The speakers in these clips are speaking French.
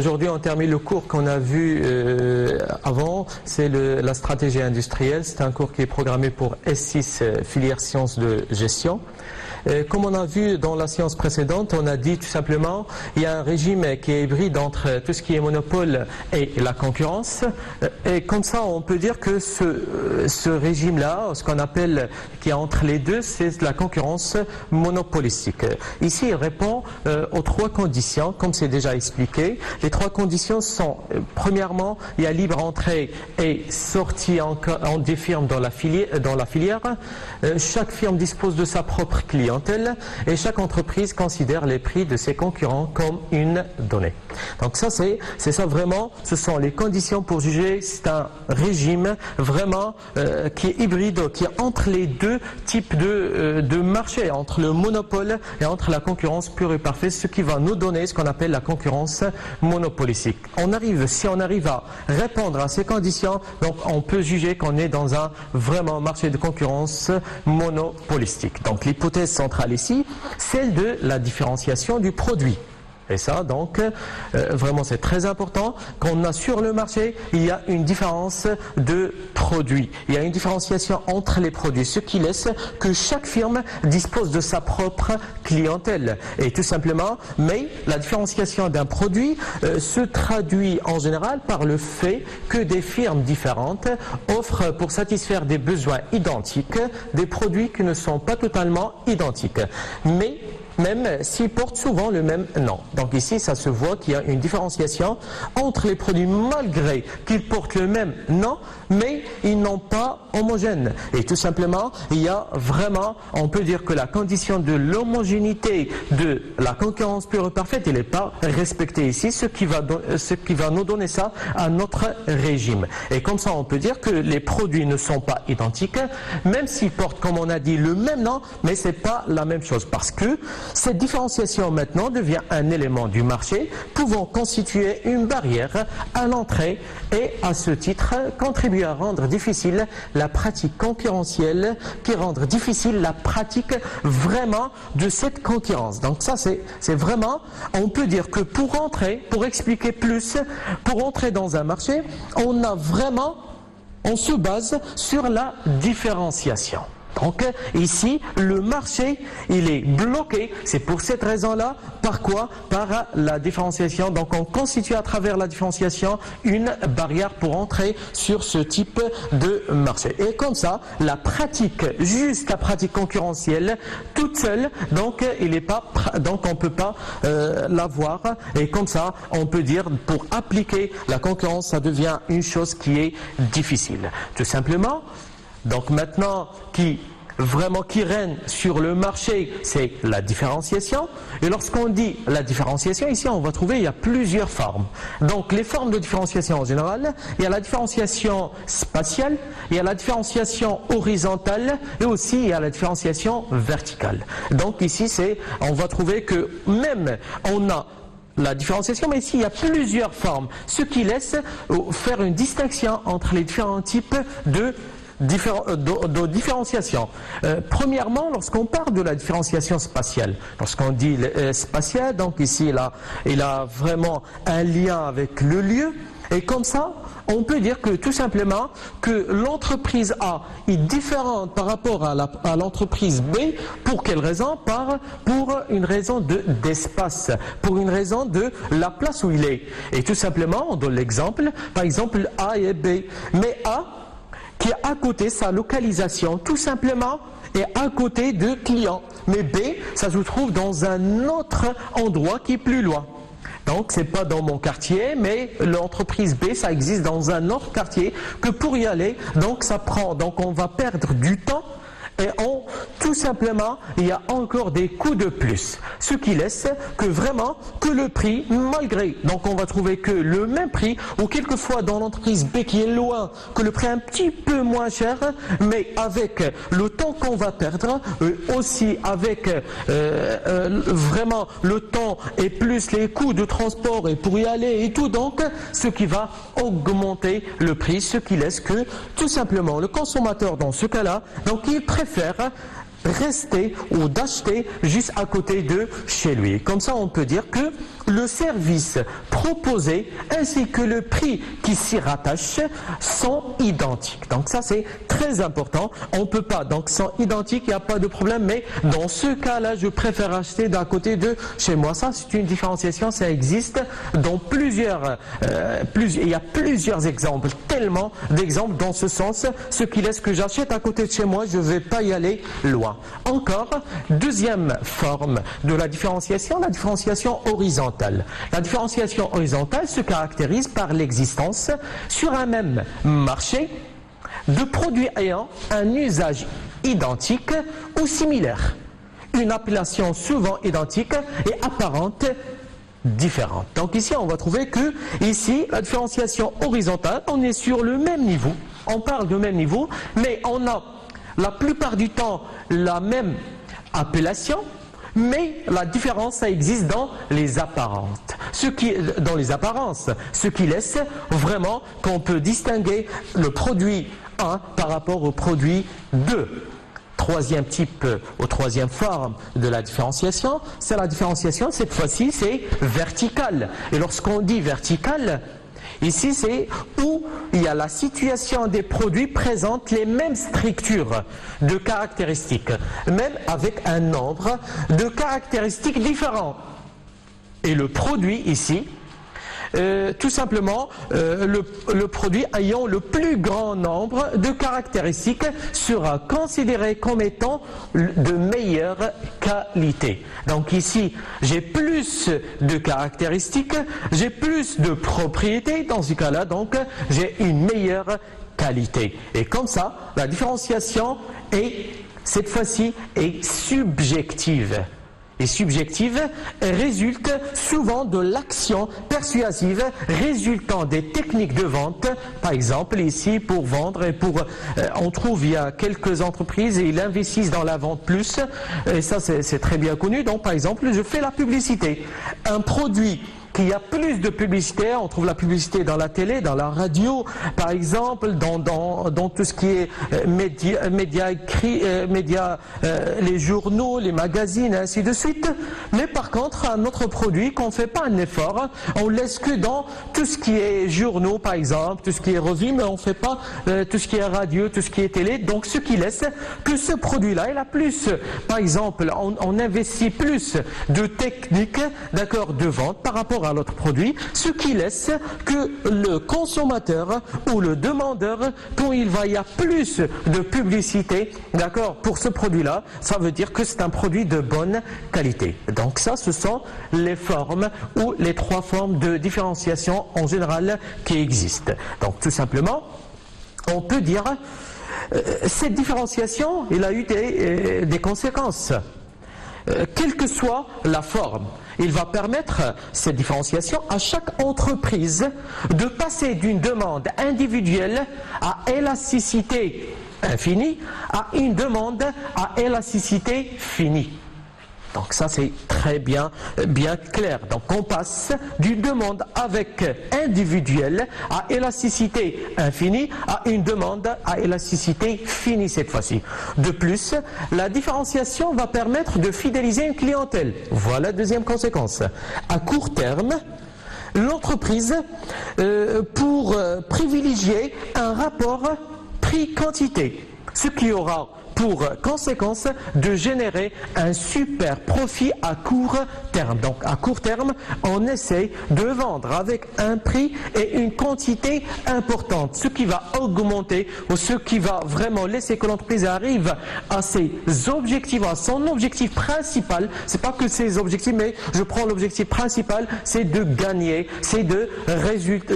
Aujourd'hui, on termine le cours qu'on a vu avant, c'est la stratégie industrielle. C'est un cours qui est programmé pour S6, filière sciences de gestion. Comme on a vu dans la séance précédente, on a dit tout simplement il y a un régime qui est hybride entre tout ce qui est monopole et la concurrence. Et comme ça, on peut dire que ce régime-là, ce qu'on appelle qui est entre les deux, c'est la concurrence monopolistique. Ici, il répond aux trois conditions, comme c'est déjà expliqué. Les trois conditions sont, premièrement, il y a libre entrée et sortie des firmes dans la filière. Chaque firme dispose de sa propre clientèle et chaque entreprise considère les prix de ses concurrents comme une donnée. Donc ça, c'est ça vraiment, ce sont les conditions pour juger. C'est un régime vraiment qui est hybride, qui est entre les deux types de marché, entre le monopole et entre la concurrence pure et parfaite, ce qui va nous donner ce qu'on appelle la concurrence monopolistique. Si on arrive à répondre à ces conditions, donc on peut juger qu'on est dans un vraiment marché de concurrence monopolistique. Donc l'hypothèse centrale ici, celle de la différenciation du produit. Et ça, donc, vraiment, c'est très important. Qu'on a sur le marché, il y a une différence de produits. Il y a une différenciation entre les produits, ce qui laisse que chaque firme dispose de sa propre clientèle. Et tout simplement, mais la différenciation d'un produit se traduit en général par le fait que des firmes différentes offrent pour satisfaire des besoins identiques des produits qui ne sont pas totalement identiques. Mais même s'ils portent souvent le même nom. Donc ici, ça se voit qu'il y a une différenciation entre les produits malgré qu'ils portent le même nom, mais ils n'ont pas homogène. Et tout simplement, il y a vraiment, on peut dire que la condition de l'homogénéité de la concurrence pure et parfaite, elle n'est pas respectée ici, ce qui va nous donner ça à notre régime. Et comme ça, on peut dire que les produits ne sont pas identiques, même s'ils portent, comme on a dit, le même nom, mais c'est pas la même chose, parce que cette différenciation maintenant devient un élément du marché pouvant constituer une barrière à l'entrée et à ce titre contribuer à rendre difficile la pratique concurrentielle, qui rend difficile la pratique vraiment de cette concurrence. Donc ça c'est vraiment, on peut dire que pour expliquer plus, pour entrer dans un marché, on se base sur la différenciation. Donc ici, le marché, il est bloqué. C'est pour cette raison-là. Par quoi? Par la différenciation. Donc on constitue à travers la différenciation une barrière pour entrer sur ce type de marché. Et comme ça, la pratique concurrentielle, toute seule, donc on peut pas l'avoir. Et comme ça, on peut dire pour appliquer la concurrence, ça devient une chose qui est difficile. Tout simplement. Donc maintenant, qui règne sur le marché, c'est la différenciation. Et lorsqu'on dit la différenciation, ici on va trouver il y a plusieurs formes. Donc les formes de différenciation en général, il y a la différenciation spatiale, il y a la différenciation horizontale et aussi il y a la différenciation verticale. Donc ici on va trouver que même on a la différenciation, mais ici il y a plusieurs formes, ce qui laisse faire une distinction entre les différents types de différenciation. Premièrement, lorsqu'on parle de la différenciation spatiale, lorsqu'on dit spatiale, donc ici il a vraiment un lien avec le lieu, et comme ça, on peut dire que tout simplement que l'entreprise A est différente par rapport à l'entreprise B. Pour quelle raison? Pour une raison d'espace, pour une raison de la place où il est. Et tout simplement, on donne l'exemple, par exemple A et B. Mais A, qui est à côté, sa localisation, tout simplement, est à côté de client. Mais B, ça se trouve dans un autre endroit qui est plus loin. Donc, c'est pas dans mon quartier, mais l'entreprise B, ça existe dans un autre quartier que pour y aller, donc on va perdre du temps. Et tout simplement, il y a encore des coûts de plus. Ce qui laisse que vraiment, que le prix, malgré, donc on va trouver que le même prix, ou quelquefois dans l'entreprise B qui est loin, que le prix est un petit peu moins cher, mais avec le temps qu'on va perdre, aussi avec vraiment le temps et plus les coûts de transport et pour y aller et tout, donc ce qui va augmenter le prix, ce qui laisse que tout simplement le consommateur dans ce cas-là, donc il préfère rester ou d'acheter juste à côté de chez lui. Comme ça, on peut dire que le service proposé ainsi que le prix qui s'y rattache sont identiques. Donc ça c'est très important. On ne peut pas, donc sont identiques, il n'y a pas de problème, mais dans ce cas-là, je préfère acheter d'à côté de chez moi. Ça c'est une différenciation, ça existe dans il y a plusieurs exemples, tellement d'exemples dans ce sens, ce qui laisse que j'achète à côté de chez moi, je ne vais pas y aller loin. Encore, deuxième forme de la différenciation horizontale. La différenciation horizontale se caractérise par l'existence sur un même marché de produits ayant un usage identique ou similaire. Une appellation souvent identique et apparente différente. Donc ici, on va trouver que ici, la différenciation horizontale, on est sur le même niveau. On parle de même niveau, mais on a la plupart du temps la même appellation, mais la différence, ça existe dans les apparences. Ce qui laisse vraiment qu'on peut distinguer le produit 1 par rapport au produit 2. Troisième type, ou troisième forme de la différenciation, c'est la différenciation, cette fois-ci, c'est verticale. Et lorsqu'on dit verticale, ici, c'est où il y a la situation des produits présente les mêmes structures de caractéristiques, même avec un nombre de caractéristiques différents. Et le produit ici, tout simplement, le produit ayant le plus grand nombre de caractéristiques sera considéré comme étant de meilleure qualité. Donc ici, j'ai plus de caractéristiques, j'ai plus de propriétés, dans ce cas-là, donc j'ai une meilleure qualité. Et comme ça, la différenciation cette fois-ci, est subjective. Et subjective résulte souvent de l'action persuasive résultant des techniques de vente. Par exemple, ici, pour vendre, on trouve, il y a quelques entreprises et ils investissent dans la vente plus, et ça c'est très bien connu. Donc, par exemple, je fais la publicité. Un produit qui a plus de publicité, on trouve la publicité dans la télé, dans la radio, par exemple, dans tout ce qui est médias écrits, les journaux, les magazines, ainsi de suite. Mais par contre, un autre produit qu'on ne fait pas un effort, on laisse que dans tout ce qui est journaux, par exemple, tout ce qui est revue, mais on ne fait pas tout ce qui est radio, tout ce qui est télé. Donc, ce qui laisse que ce produit-là, il a plus, par exemple, on investit plus de techniques, d'accord, de vente par rapport à l'autre produit, ce qui laisse que le consommateur ou le demandeur, quand il y a plus de publicité, d'accord, pour ce produit-là, ça veut dire que c'est un produit de bonne qualité. Donc ça, ce sont les formes ou les trois formes de différenciation en général qui existent. Donc tout simplement, on peut dire cette différenciation, il a eu des conséquences. Quelle que soit la forme, il va permettre cette différenciation à chaque entreprise de passer d'une demande individuelle à élasticité infinie à une demande à élasticité finie. Donc ça c'est très bien clair. Donc on passe d'une demande avec individuelle à élasticité infinie à une demande à élasticité finie cette fois-ci. De plus, la différenciation va permettre de fidéliser une clientèle. Voilà la deuxième conséquence. À court terme, l'entreprise, pour privilégier un rapport prix-quantité, ce qui aura pour conséquence de générer un super profit à court terme. Donc à court terme, on essaie de vendre avec un prix et une quantité importante, ce qui va augmenter ou ce qui va vraiment laisser que l'entreprise arrive à ses objectifs, à son objectif principal. C'est pas que ses objectifs, mais je prends l'objectif principal, c'est de gagner, c'est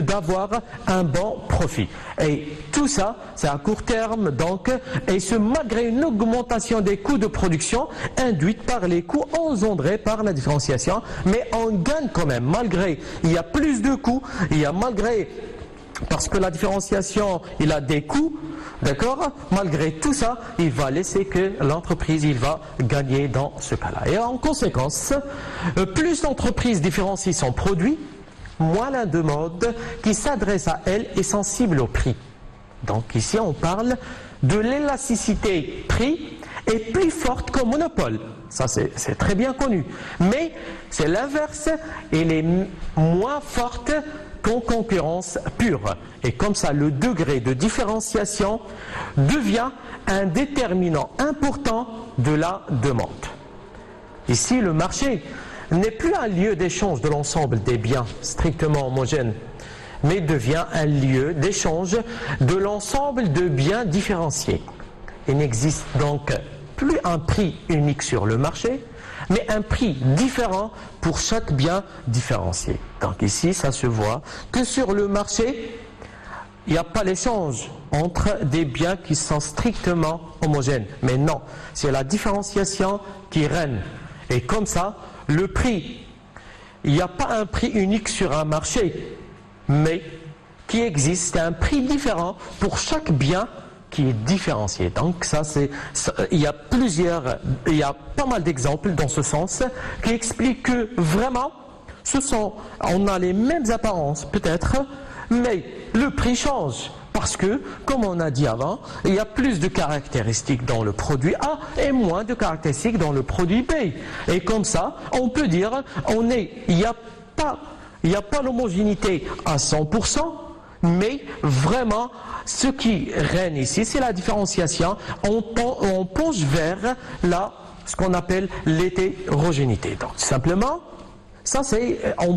d'avoir un bon profit. Et tout ça, c'est à court terme, donc, et ce malgré une augmentation des coûts de production induite par les coûts engendrés par la différenciation, mais on gagne quand même, malgré, il y a plus de coûts, parce que la différenciation, il a des coûts, d'accord? Malgré tout ça, il va laisser que l'entreprise, il va gagner dans ce cas-là. Et en conséquence, plus l'entreprise différencie son produit, moins la demande qui s'adresse à elle est sensible au prix. Donc ici, on parle de l'élasticité prix est plus forte qu'au monopole. Ça, c'est très bien connu. Mais c'est l'inverse, elle est moins forte qu'en concurrence pure. Et comme ça, le degré de différenciation devient un déterminant important de la demande. Ici, le marché n'est plus un lieu d'échange de l'ensemble des biens strictement homogènes, mais devient un lieu d'échange de l'ensemble de biens différenciés. Il n'existe donc plus un prix unique sur le marché, mais un prix différent pour chaque bien différencié. Donc ici, ça se voit que sur le marché, il n'y a pas l'échange entre des biens qui sont strictement homogènes. Mais non, c'est la différenciation qui règne. Et comme ça, le prix, il n'y a pas un prix unique sur un marché, mais qui existe un prix différent pour chaque bien qui est différencié. Donc il y a pas mal d'exemples dans ce sens qui expliquent que vraiment, on a les mêmes apparences peut-être, mais le prix change. Parce que, comme on a dit avant, il y a plus de caractéristiques dans le produit A et moins de caractéristiques dans le produit B. Et comme ça, on peut dire, il n'y a pas l'homogénéité à 100%, mais vraiment, ce qui règne ici, c'est la différenciation. On penche vers ce qu'on appelle l'hétérogénéité. Donc, simplement, on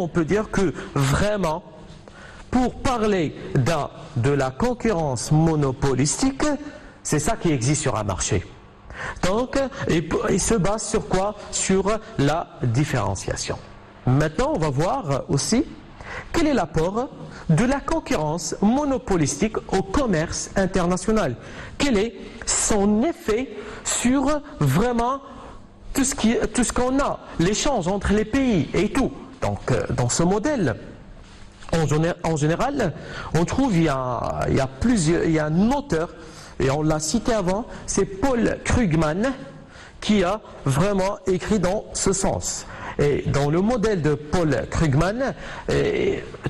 peut dire que vraiment, pour parler de la concurrence monopolistique, c'est ça qui existe sur un marché. Donc, il se base sur quoi? Sur la différenciation. Maintenant, on va voir aussi quel est l'apport de la concurrence monopolistique au commerce international. Quel est son effet sur vraiment tout ce qu'on a, l'échange entre les pays et tout. Donc, dans ce modèle, en général, on trouve il y a un auteur, et on l'a cité avant, c'est Paul Krugman, qui a vraiment écrit dans ce sens. Et dans le modèle de Paul Krugman,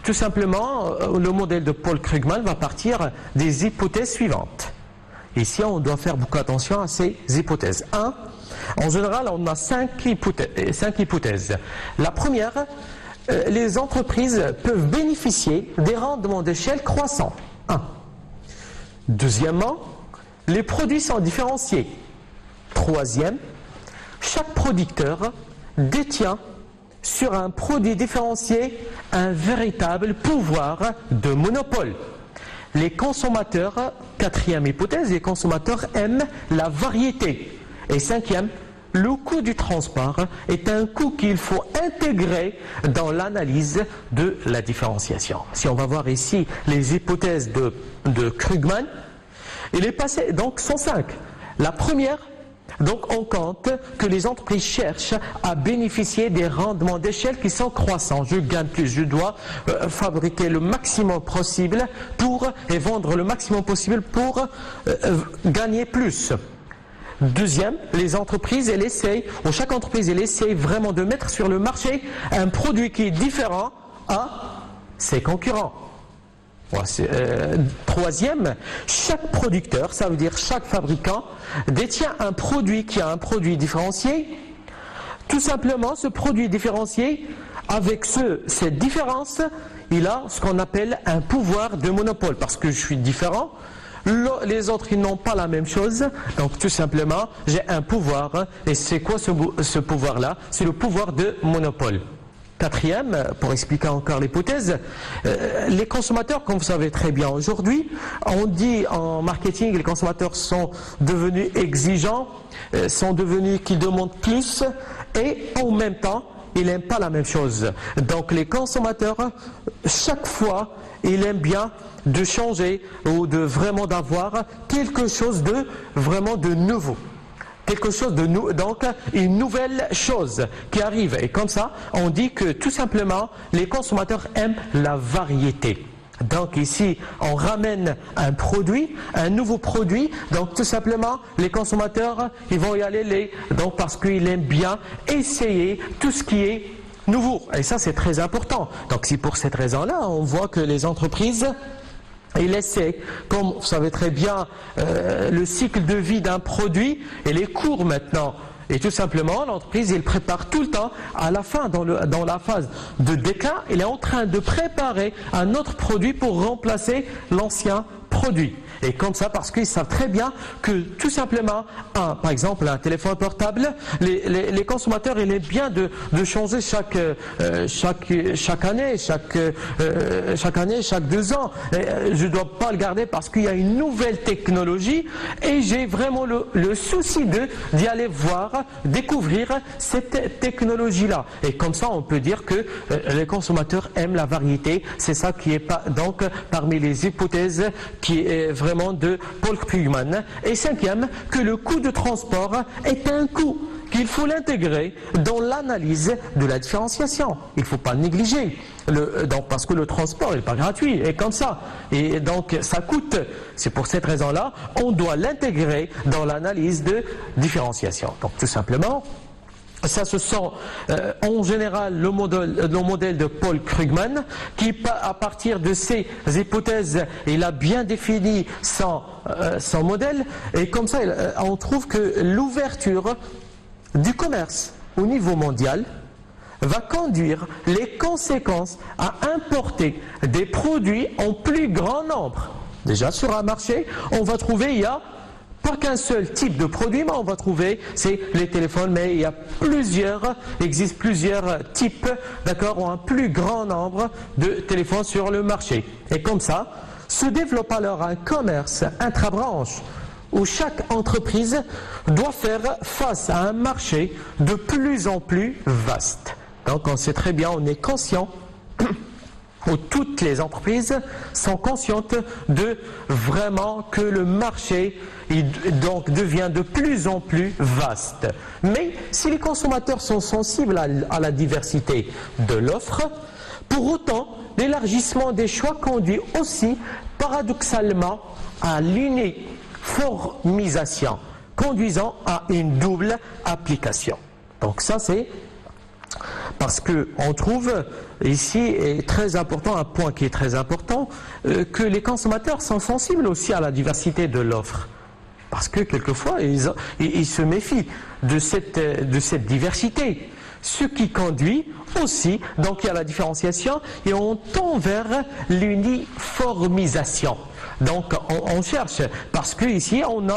tout simplement, le modèle de Paul Krugman va partir des hypothèses suivantes. Ici, on doit faire beaucoup attention à ces hypothèses. En général, on a 5 hypothèses. La première, les entreprises peuvent bénéficier des rendements d'échelle croissants. Deuxièmement, les produits sont différenciés. Troisième, chaque producteur détient sur un produit différencié un véritable pouvoir de monopole. Les consommateurs, quatrième hypothèse, les consommateurs aiment la variété. Et cinquième, le coût du transport est un coût qu'il faut intégrer dans l'analyse de la différenciation. Si on va voir ici les hypothèses de Krugman, il est passé, donc sont 5. La première, donc on compte que les entreprises cherchent à bénéficier des rendements d'échelle qui sont croissants. Je gagne plus, je dois fabriquer le maximum possible et vendre le maximum possible pour gagner plus. Deuxième, les entreprises, chaque entreprise, elle essaye vraiment de mettre sur le marché un produit qui est différent à ses concurrents. Troisième, chaque producteur, ça veut dire chaque fabricant, détient un produit qui a un produit différencié. Tout simplement, ce produit différencié, avec cette différence, il a ce qu'on appelle un pouvoir de monopole, parce que je suis différent. Les autres, ils n'ont pas la même chose, donc tout simplement, j'ai un pouvoir, et c'est quoi ce pouvoir-là? C'est le pouvoir de monopole. Quatrième, pour expliquer encore l'hypothèse, les consommateurs, comme vous savez très bien aujourd'hui, on dit en marketing, les consommateurs sont devenus exigeants, sont devenus qu'ils demandent plus, et en même temps, ils n'aiment pas la même chose. Donc les consommateurs, chaque fois, ils aiment bien de changer ou de vraiment d'avoir quelque chose de vraiment de nouveau. Quelque chose de nouveau, donc une nouvelle chose qui arrive. Et comme ça, on dit que tout simplement, les consommateurs aiment la variété. Donc ici, on ramène un nouveau produit. Donc tout simplement, les consommateurs, ils vont y aller donc parce qu'ils aiment bien essayer tout ce qui est nouveau. Et ça, c'est très important. Donc c'est pour cette raison-là, on voit que les entreprises, ils essaient, comme vous savez très bien, le cycle de vie d'un produit, il est court maintenant. Et tout simplement, l'entreprise, il prépare tout le temps, à la fin, dans la phase de déclin, il est en train de préparer un autre produit pour remplacer l'ancien produit. Et comme ça, parce qu'ils savent très bien que tout simplement, par exemple, un téléphone portable, les consommateurs, il est bien de changer chaque année, chaque 2 ans. Je ne dois pas le garder parce qu'il y a une nouvelle technologie et j'ai vraiment le souci d'y aller voir, découvrir cette technologie-là. Et comme ça, on peut dire que les consommateurs aiment la variété. C'est ça qui est donc parmi les hypothèses qui est vraiment de Paul Krugman. Et 5e, que le coût de transport est un coût qu'il faut l'intégrer dans l'analyse de la différenciation. Il ne faut pas négliger, parce que le transport n'est pas gratuit, et comme ça. Et donc ça coûte. C'est pour cette raison-là, on doit l'intégrer dans l'analyse de différenciation. Donc tout simplement, ça ce sont en général le modèle de Paul Krugman qui, à partir de ces hypothèses, il a bien défini son modèle, et comme ça on trouve que l'ouverture du commerce au niveau mondial va conduire les conséquences à importer des produits en plus grand nombre. Déjà sur un marché, on va trouver, il y a pas qu'un seul type de produit, mais on va trouver, c'est les téléphones, mais il existe plusieurs types, d'accord, ou un plus grand nombre de téléphones sur le marché. Et comme ça, se développe alors un commerce intra-branche où chaque entreprise doit faire face à un marché de plus en plus vaste. Donc on sait très bien, on est conscient, où toutes les entreprises sont conscientes de vraiment que le marché donc devient de plus en plus vaste. Mais si les consommateurs sont sensibles à la diversité de l'offre, pour autant, l'élargissement des choix conduit aussi paradoxalement à l'uniformisation, conduisant à une double application. Donc ça c'est parce qu'on trouve ici, est très important, un point qui est très important, que les consommateurs sont sensibles aussi à la diversité de l'offre. Parce que quelquefois, ils se méfient de cette diversité. Ce qui conduit aussi, donc il y a la différenciation, et on tend vers l'uniformisation. Donc on cherche, parce qu'ici on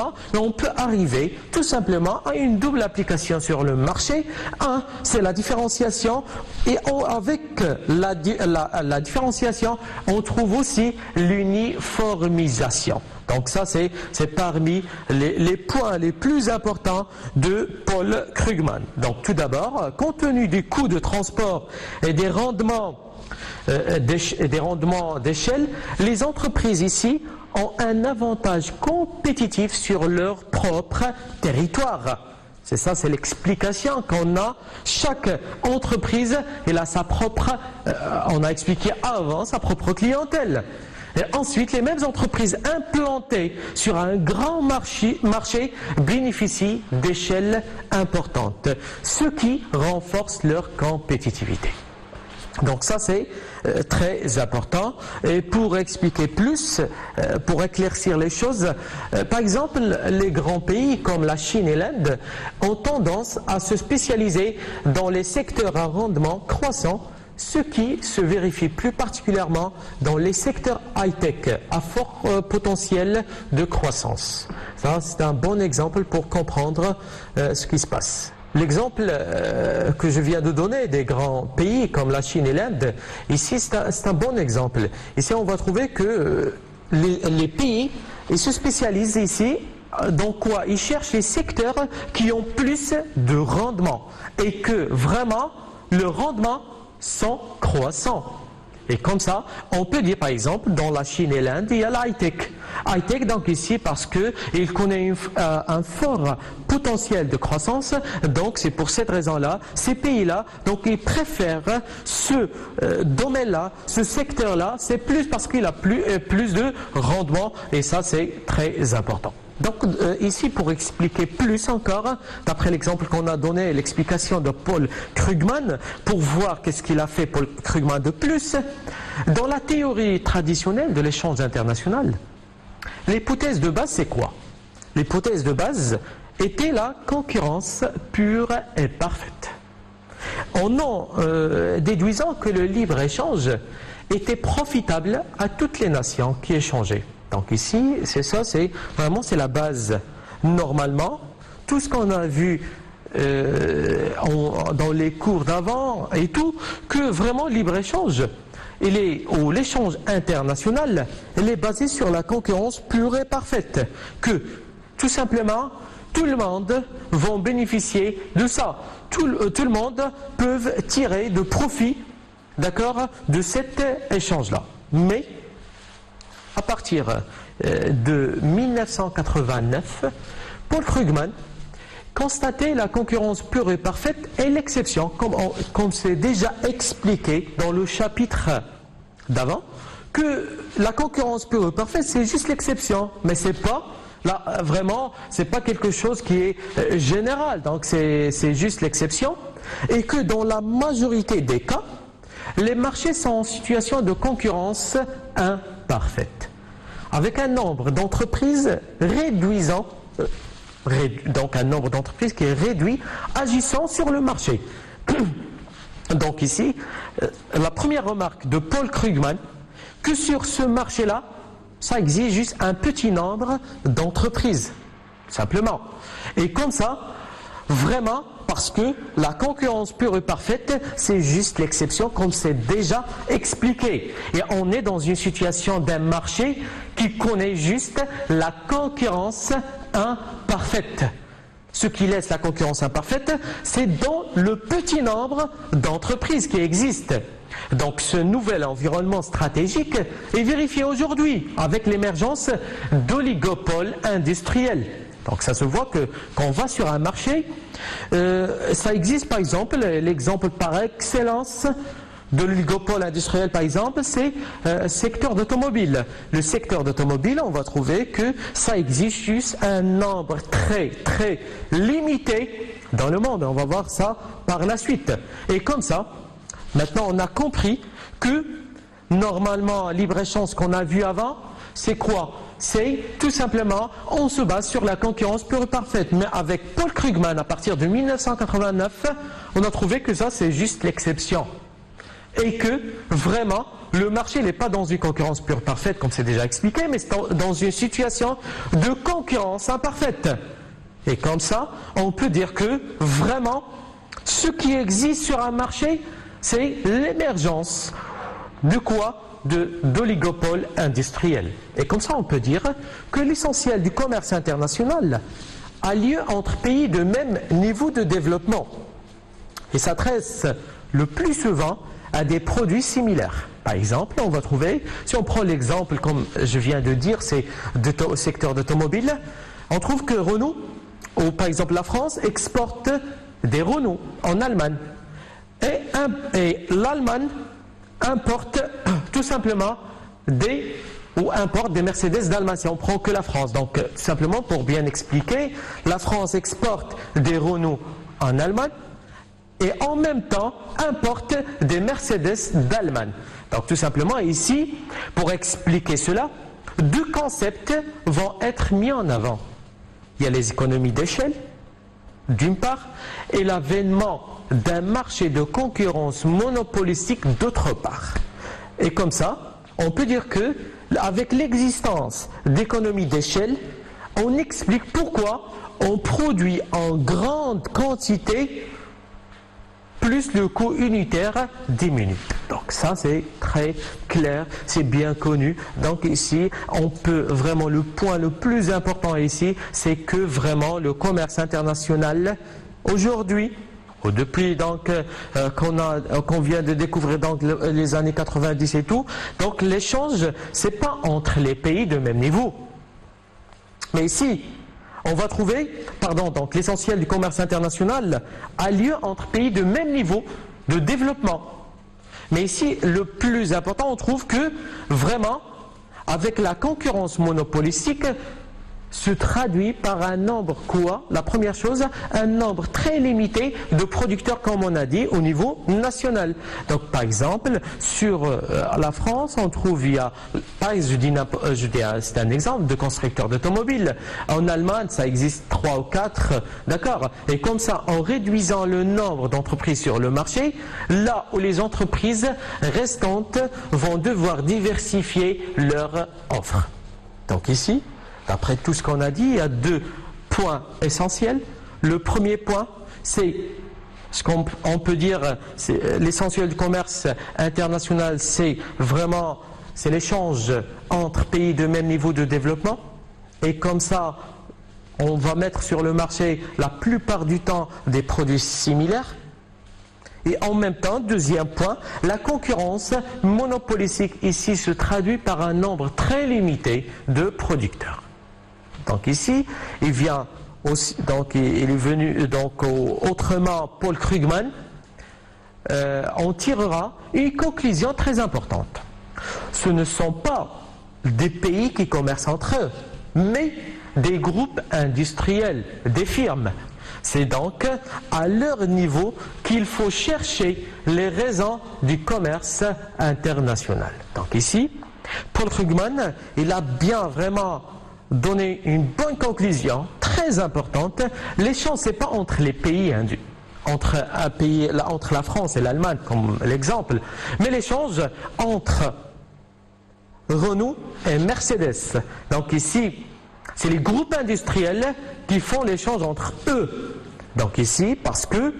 peut arriver tout simplement à une double application sur le marché. Un, c'est la différenciation, et avec la différenciation, on trouve aussi l'uniformisation. Donc ça c'est parmi les points les plus importants de Paul Krugman. Donc tout d'abord, compte tenu du coût de transport et des rendements d'échelle, les entreprises ici ont un avantage compétitif sur leur propre territoire. C'est ça, c'est l'explication qu'on a. Chaque entreprise, elle a sa propre, on a expliqué avant, sa propre clientèle. Et ensuite, les mêmes entreprises implantées sur un grand marché bénéficient d'échelles importantes, ce qui renforce leur compétitivité. Donc ça c'est très important. Et pour expliquer plus, pour éclaircir les choses, par exemple les grands pays comme la Chine et l'Inde ont tendance à se spécialiser dans les secteurs à rendement croissant, ce qui se vérifie plus particulièrement dans les secteurs high-tech à fort potentiel de croissance. Ça c'est un bon exemple pour comprendre ce qui se passe. L'exemple que je viens de donner des grands pays comme la Chine et l'Inde, ici c'est un bon exemple. Ici on va trouver que les pays, ils se spécialisent ici dans quoi? Ils cherchent les secteurs qui ont plus de rendement et que vraiment le rendement sont croissants. Et comme ça, on peut dire par exemple, dans la Chine et l'Inde, il y a l'high-tech. High-tech donc ici parce qu'il connaît un fort potentiel de croissance, donc c'est pour cette raison-là, ces pays-là, donc ils préfèrent ce domaine-là, ce secteur-là, c'est plus parce qu'il a plus de rendement, et ça c'est très important. Donc ici, pour expliquer plus encore, d'après l'exemple qu'on a donné, l'explication de Paul Krugman, pour voir qu'est-ce qu'il a fait Paul Krugman de plus, dans la théorie traditionnelle de l'échange international, l'hypothèse de base c'est quoi? L'hypothèse de base était la concurrence pure et parfaite. En en déduisant que le libre-échange était profitable à toutes les nations qui échangeaient. Donc ici, c'est ça, c'est la base. Normalement, tout ce qu'on a vu dans les cours d'avant et tout, que vraiment le libre-échange, ou l'échange international, il est basé sur la concurrence pure et parfaite. Que, tout simplement, tout le monde va bénéficier de ça. Tout le monde peut tirer de profit, d'accord, de cet échange-là. Mais, à partir de 1989, Paul Krugman constatait la concurrence pure et parfaite et l'exception, comme c'est déjà expliqué dans le chapitre d'avant, que la concurrence pure et parfaite, c'est juste l'exception, mais c'est pas, là, vraiment, c'est pas quelque chose qui est général, donc c'est juste l'exception, et que dans la majorité des cas, les marchés sont en situation de concurrence imparfaite, avec un nombre d'entreprises réduisant, donc un nombre d'entreprises qui est réduit agissant sur le marché. Donc ici, la première remarque de Paul Krugman, que sur ce marché-là, ça existe juste un petit nombre d'entreprises, simplement. Et comme ça, vraiment, parce que la concurrence pure et parfaite, c'est juste l'exception, comme c'est déjà expliqué. Et on est dans une situation d'un marché qui connaît juste la concurrence imparfaite. Ce qui laisse la concurrence imparfaite, c'est dans le petit nombre d'entreprises qui existent. Donc ce nouvel environnement stratégique est vérifié aujourd'hui avec l'émergence d'oligopoles industriels. Donc ça se voit que quand on va sur un marché, ça existe par exemple, l'exemple par excellence de l'oligopole industriel par exemple, c'est le secteur d'automobile. Le secteur d'automobile, on va trouver que ça existe juste un nombre très limité dans le monde. On va voir ça par la suite. Et comme ça, maintenant on a compris que normalement libre-échange qu'on a vu avant, c'est quoi? C'est tout simplement, on se base sur la concurrence pure et parfaite. Mais avec Paul Krugman, à partir de 1989, on a trouvé que ça c'est juste l'exception. Et que vraiment, le marché n'est pas dans une concurrence pure et parfaite, comme c'est déjà expliqué, mais c'est dans une situation de concurrence imparfaite. Et comme ça, on peut dire que vraiment, ce qui existe sur un marché, c'est l'émergence de quoi? D'oligopoles industriels. Et comme ça, on peut dire que l'essentiel du commerce international a lieu entre pays de même niveau de développement. Et s'adresse le plus souvent à des produits similaires. Par exemple, on va trouver, si on prend l'exemple, comme je viens de dire, c'est au secteur d'automobile, on trouve que Renault, ou par exemple la France, exporte des Renault en Allemagne. Et l'Allemagne importe tout simplement importe des Mercedes d'Allemagne, si on prend que la France. Donc, tout simplement, pour bien expliquer, la France exporte des Renault en Allemagne, et en même temps importe des Mercedes d'Allemagne. Donc tout simplement ici, pour expliquer cela, deux concepts vont être mis en avant. Il y a les économies d'échelle, d'une part, et l'avènement d'un marché de concurrence monopolistique d'autre part. Et comme ça, on peut dire que, avec l'existence d'économies d'échelle, on explique pourquoi on produit en grande quantité plus le coût unitaire diminue. Donc ça c'est très clair, c'est bien connu. Donc ici, on peut vraiment, le point le plus important ici, c'est que vraiment le commerce international, aujourd'hui, ou depuis donc qu'on vient de découvrir donc les années 90 et tout, donc l'échange, c'est pas entre les pays de même niveau. Mais ici, on va trouver, donc l'essentiel du commerce international a lieu entre pays de même niveau de développement. Mais ici, le plus important, on trouve que vraiment, avec la concurrence monopolistique, se traduit par un nombre quoi? La première chose, un nombre très limité de producteurs, comme on a dit, au niveau national. Donc, par exemple, sur la France, on trouve, il y a, c'est un exemple de constructeurs d'automobiles. En Allemagne, ça existe 3 ou 4, d'accord? Et comme ça, en réduisant le nombre d'entreprises sur le marché, là où les entreprises restantes vont devoir diversifier leur offre. Donc ici, d'après tout ce qu'on a dit, il y a 2 points essentiels. Le premier point, c'est ce qu'on peut dire, l'essentiel du commerce international, c'est vraiment l'échange entre pays de même niveau de développement. Et comme ça, on va mettre sur le marché la plupart du temps des produits similaires. Et en même temps, deuxième point, la concurrence monopolistique ici se traduit par un nombre très limité de producteurs. Donc ici, il vient aussi, donc il est venu, donc autrement, Paul Krugman, on tirera une conclusion très importante. Ce ne sont pas des pays qui commercent entre eux, mais des groupes industriels, des firmes. C'est donc à leur niveau qu'il faut chercher les raisons du commerce international. Donc ici, Paul Krugman, il a bien vraiment donné une bonne conclusion, très importante. L'échange, ce n'est pas entre les pays, entre la France et l'Allemagne, comme l'exemple, mais l'échange entre Renault et Mercedes. Donc ici, c'est les groupes industriels qui font l'échange entre eux. Donc ici, parce que,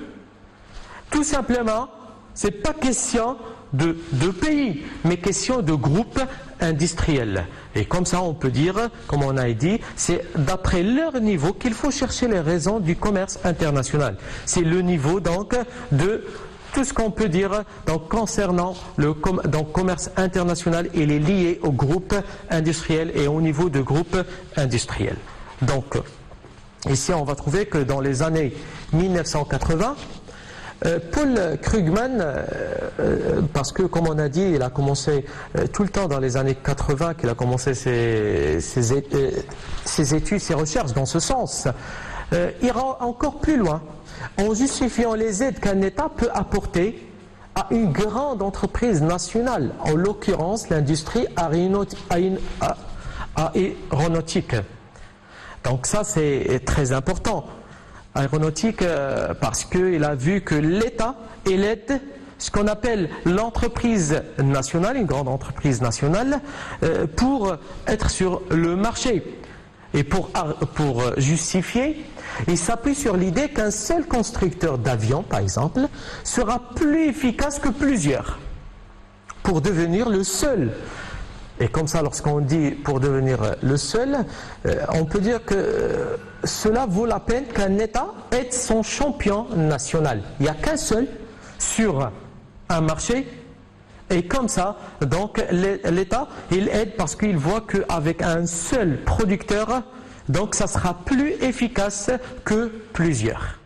tout simplement, ce n'est pas question de pays, mais question de groupes industriels. Et comme ça, on peut dire, comme on a dit, c'est d'après leur niveau qu'il faut chercher les raisons du commerce international. C'est le niveau, donc, de tout ce qu'on peut dire donc, concernant le commerce international, il est lié au groupe industriel et au niveau de groupe industriel. Donc, ici, on va trouver que dans les années 1980, Paul Krugman, parce que comme on a dit, il a commencé tout le temps dans les années 80 qu'il a commencé ses études, ses recherches dans ce sens, ira encore plus loin en justifiant les aides qu'un État peut apporter à une grande entreprise nationale, en l'occurrence l'industrie aéronautique. Donc ça c'est très important. Aéronautique parce qu'il a vu que l'État aide ce qu'on appelle l'entreprise nationale, une grande entreprise nationale, pour être sur le marché. Et pour justifier, il s'appuie sur l'idée qu'un seul constructeur d'avions, par exemple, sera plus efficace que plusieurs pour devenir le seul. Et comme ça, lorsqu'on dit pour devenir le seul, on peut dire que cela vaut la peine qu'un État aide son champion national. Il n'y a qu'un seul sur un marché. Et comme ça, donc l'État, il aide parce qu'il voit qu'avec un seul producteur, donc ça sera plus efficace que plusieurs.